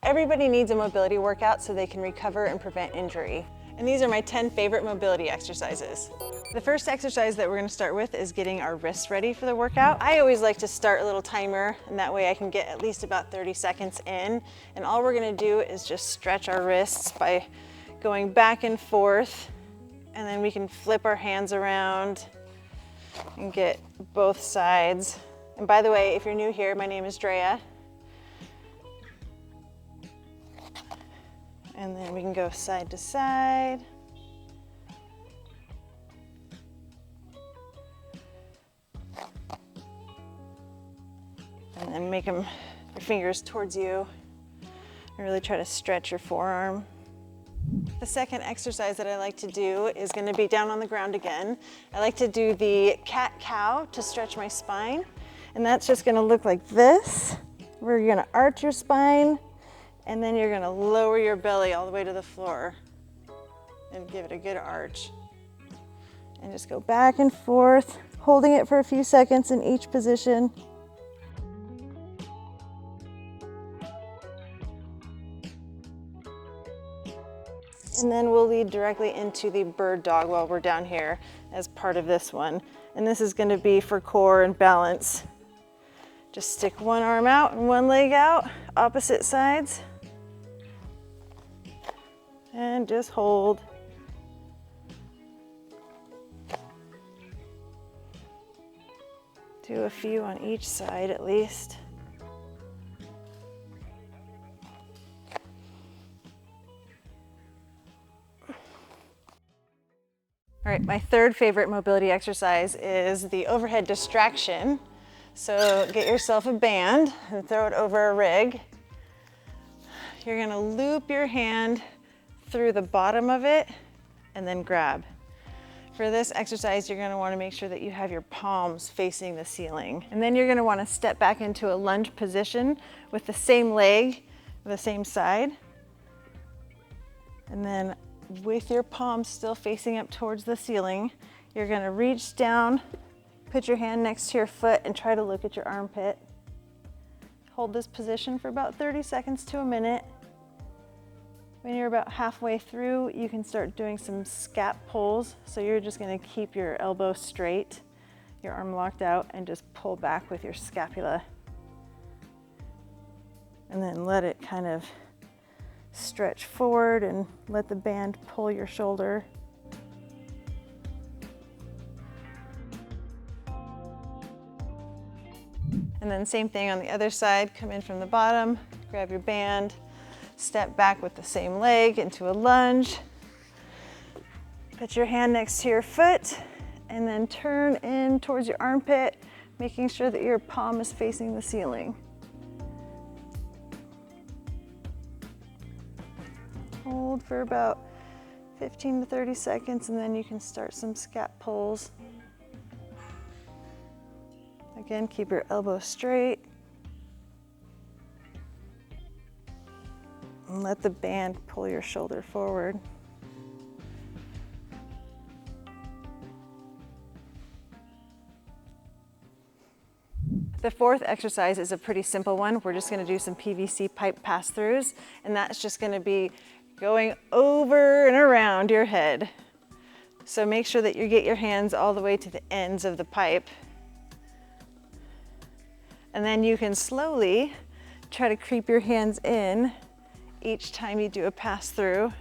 Everybody needs a mobility workout so they can recover and prevent injury. And these are my 10 favorite mobility exercises. The first exercise that we're gonna start with is getting our wrists ready for the workout. I always like to start a little timer, and that way I can get at least about 30 seconds in. And all we're gonna do is just stretch our wrists by going back and forth, and then we can flip our hands around and get both sides. And by the way, if you're new here, my name is Drea. And then we can go side to side. And then make your fingers towards you and really try to stretch your forearm. The second exercise that I like to do is going to be down on the ground again. I like to do the cat-cow to stretch my spine. And that's just going to look like this, where you're going to arch your spine, and then you're going to lower your belly all the way to the floor and give it a good arch. And just go back and forth, holding it for a few seconds in each position. And then we'll lead directly into the bird dog while we're down here as part of this one. And this is going to be for core and balance. Just stick one arm out and one leg out, opposite sides. And just hold. Do a few on each side at least. All right, my third favorite mobility exercise is the overhead distraction. So get yourself a band and throw it over a rig. You're gonna loop your hand through the bottom of it and then grab. For this exercise, you're gonna wanna make sure that you have your palms facing the ceiling. And then you're gonna wanna step back into a lunge position with the same leg, the same side. And then with your palms still facing up towards the ceiling, you're gonna reach down, put your hand next to your foot and try to look at your armpit. Hold this position for about 30 seconds to a minute. When you're about halfway through, you can start doing some scap pulls. So you're just gonna keep your elbow straight, your arm locked out, and just pull back with your scapula. And then let it kind of stretch forward and let the band pull your shoulder. And then same thing on the other side, come in from the bottom, grab your band, step back with the same leg into a lunge. Put your hand next to your foot and then turn in towards your armpit, making sure that your palm is facing the ceiling. Hold for about 15 to 30 seconds and then you can start some scap pulls. Again, keep your elbow straight. And let the band pull your shoulder forward. The fourth exercise is a pretty simple one. We're just gonna do some PVC pipe pass-throughs, and that's just gonna be going over and around your head. So make sure that you get your hands all the way to the ends of the pipe. And then you can slowly try to creep your hands in each time you do a pass-through,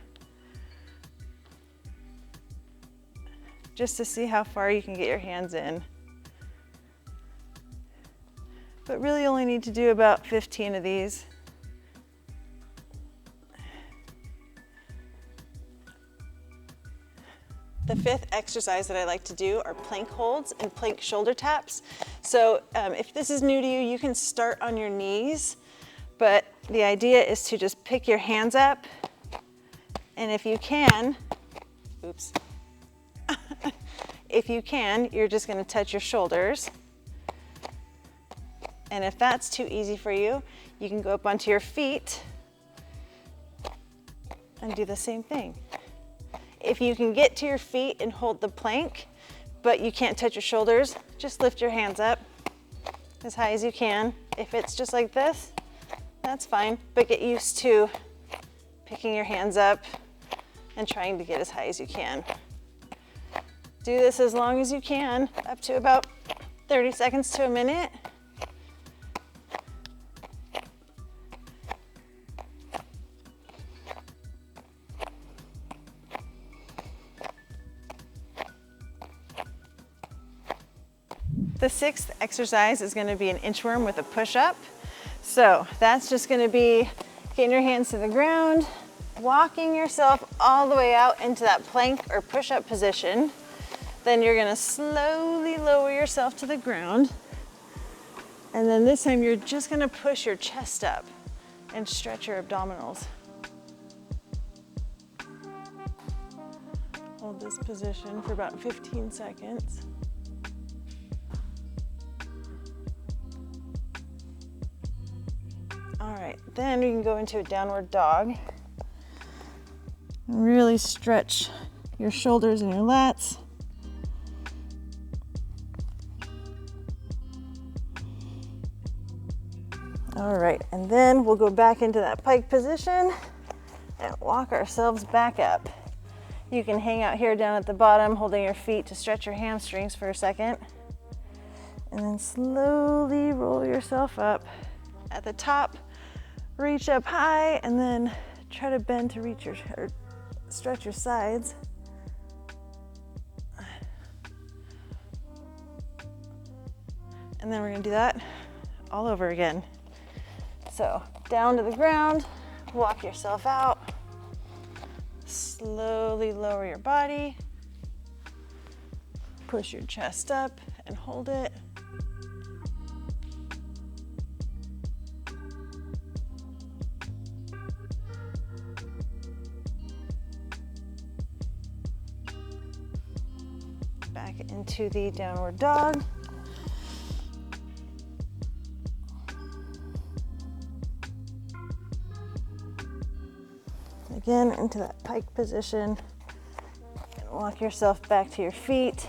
just to see how far you can get your hands in. But really only need to do about 15 of these. The fifth exercise that I like to do are plank holds and plank shoulder taps. So if this is new to you, you can start on your knees, but the idea is to just pick your hands up, and if you can, oops, if you can, you're just gonna touch your shoulders. And if that's too easy for you, you can go up onto your feet and do the same thing. If you can get to your feet and hold the plank, but you can't touch your shoulders, just lift your hands up as high as you can. If it's just like this, That's fine, but get used to picking your hands up and trying to get as high as you can. Do this as long as you can, up to about 30 seconds to a minute. The sixth exercise is going to be an inchworm with a push-up. So that's just going to be getting your hands to the ground, walking yourself all the way out into that plank or push-up position. Then you're going to slowly lower yourself to the ground. And then this time you're just going to push your chest up and stretch your abdominals. Hold this position for about 15 seconds. All right, then we can go into a downward dog. Really stretch your shoulders and your lats. All right, and then we'll go back into that pike position and walk ourselves back up. You can hang out here down at the bottom, holding your feet to stretch your hamstrings for a second. And then slowly roll yourself up. At the top, reach up high and then try to bend to reach or stretch your sides. And then we're gonna do that all over again. So down to the ground, walk yourself out, slowly lower your body, push your chest up and hold it. Back into the downward dog. Again, into that pike position. And walk yourself back to your feet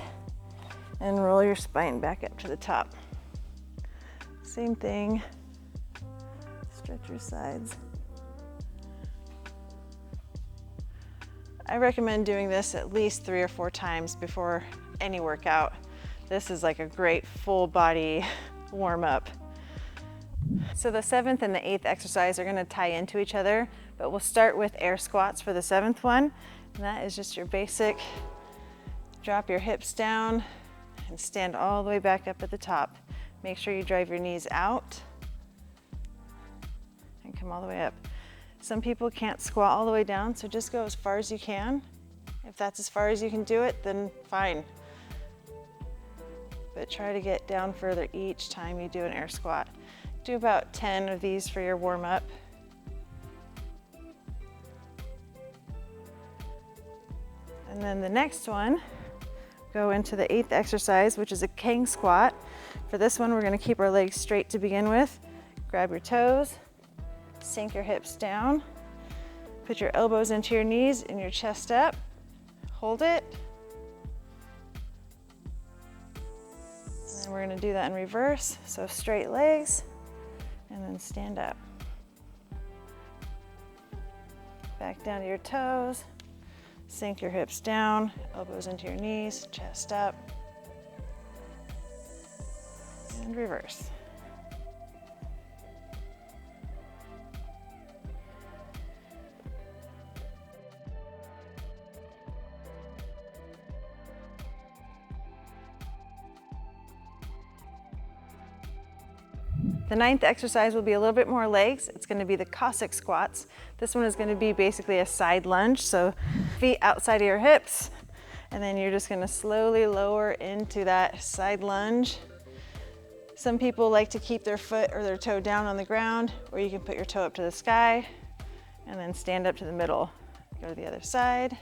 and roll your spine back up to the top. Same thing. Stretch your sides. I recommend doing this at least 3 or 4 times before any workout. This is like a great full body warm up. So the 7th and the 8th exercise are going to tie into each other, but we'll start with air squats for the 7th one. And that is just your basic, drop your hips down and stand all the way back up at the top. Make sure you drive your knees out and come all the way up. Some people can't squat all the way down, so just go as far as you can. If that's as far as you can do it, then fine. But try to get down further each time you do an air squat. Do about 10 of these for your warm up. And then the next one, go into the 8th exercise, which is a king squat. For this one, we're going to keep our legs straight to begin with. Grab your toes, sink your hips down, put your elbows into your knees and your chest up. Hold it. And then we're going to do that in reverse. So straight legs and then stand up. Back down to your toes. Sink your hips down, elbows into your knees, chest up, and reverse. The 9th exercise will be a little bit more legs. It's going to be the CIC Squats. This one is going to be basically a side lunge, so feet outside of your hips, and then you're just going to slowly lower into that side lunge. Some people like to keep their foot or their toe down on the ground, or you can put your toe up to the sky and then stand up to the middle. Go to the other side.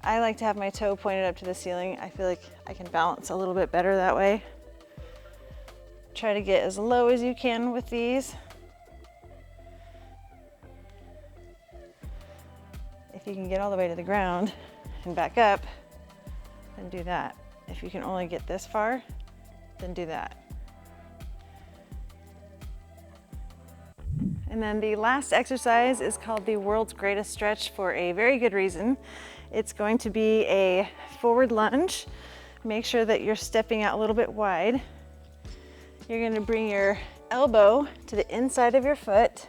I like to have my toe pointed up to the ceiling. I feel like I can balance a little bit better that way. Try to get as low as you can with these. If you can get all the way to the ground and back up, then do that. If you can only get this far, then do that. And And then the last exercise is called the world's greatest stretch for a very good reason. It's going to be a forward lunge. Make sure that you're stepping out a little bit wide. You're going to bring your elbow to the inside of your foot.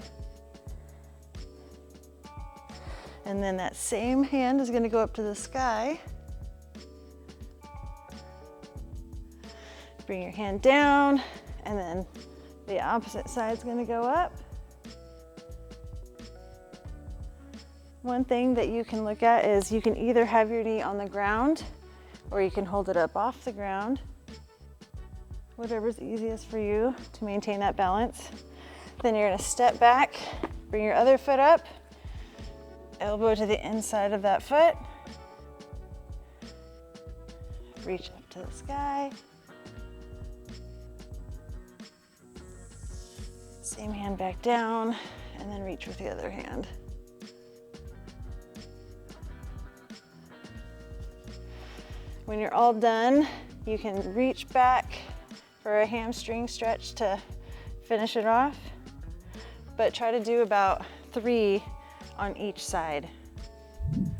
And then that same hand is going to go up to the sky. Bring your hand down, and then the opposite side is going to go up. One thing that you can look at is you can either have your knee on the ground or you can hold it up off the ground. Whatever's easiest for you to maintain that balance. Then you're going to step back, bring your other foot up, elbow to the inside of that foot. Reach up to the sky. Same hand back down, and then reach with the other hand. When you're all done, you can reach back for a hamstring stretch to finish it off, but try to do about 3 on each side.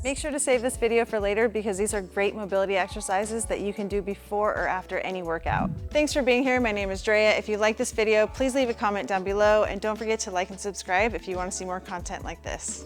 Make sure to save this video for later because these are great mobility exercises that you can do before or after any workout. Thanks for being here. My name is Drea. If you like this video, please leave a comment down below and don't forget to like and subscribe if you want to see more content like this.